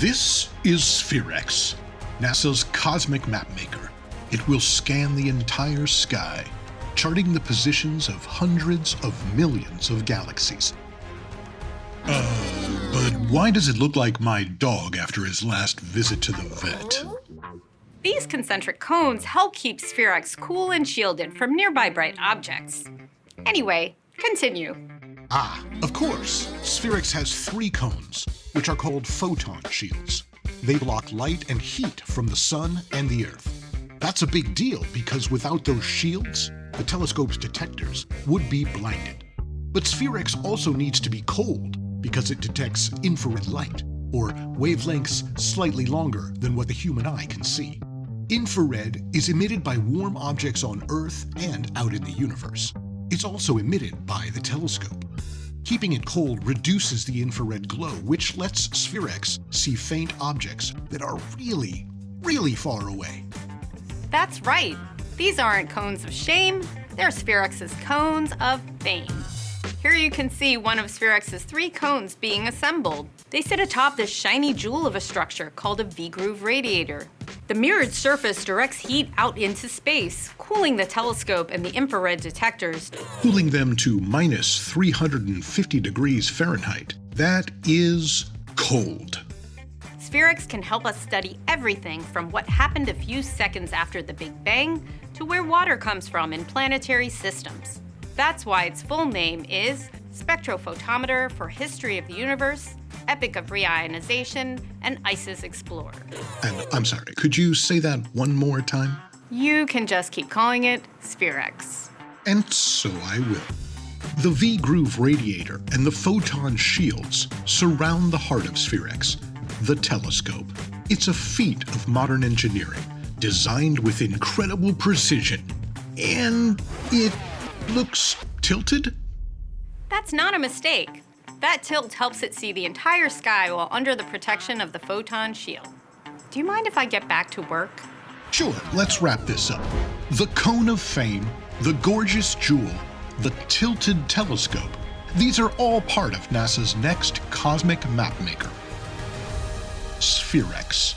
This is SPHEREx, NASA's cosmic mapmaker. It will scan the entire sky, charting the positions of hundreds of millions of galaxies. But why does it look like my dog after his last visit to the vet? These concentric cones help keep SPHEREx cool and shielded from nearby bright objects. Anyway, continue. Of course. SPHEREx has 3 cones, which are called photon shields. They block light and heat from the sun and the Earth. That's a big deal because without those shields, the telescope's detectors would be blinded. But SPHEREx also needs to be cold because it detects infrared light, or wavelengths slightly longer than what the human eye can see. Infrared is emitted by warm objects on Earth and out in the universe. It's also emitted by the telescope. Keeping it cold reduces the infrared glow, which lets SPHEREx see faint objects that are really, really far away. That's right. These aren't cones of shame, they're SPHEREx's cones of fame. Here you can see one of SPHEREx's 3 cones being assembled. They sit atop this shiny jewel of a structure called a V-groove radiator. The mirrored surface directs heat out into space, cooling the telescope and the infrared detectors. Cooling them to minus 350 degrees Fahrenheit. That is cold. SPHEREx can help us study everything from what happened a few seconds after the Big Bang to where water comes from in planetary systems. That's why its full name is Spectro-Photometer for History of the Universe, Epoch of Reionization, and ICE's Explorer. And I'm sorry, could you say that one more time? You can just keep calling it SPHEREx. And so I will. The V-groove radiator and the photon shields surround the heart of SPHEREx, the telescope. It's a feat of modern engineering, designed with incredible precision. And it looks tilted? That's not a mistake. That tilt helps it see the entire sky while under the protection of the photon shield. Do you mind if I get back to work? Sure, let's wrap this up. The cone of fame, the gorgeous jewel, the tilted telescope. These are all part of NASA's next cosmic mapmaker, SPHEREx.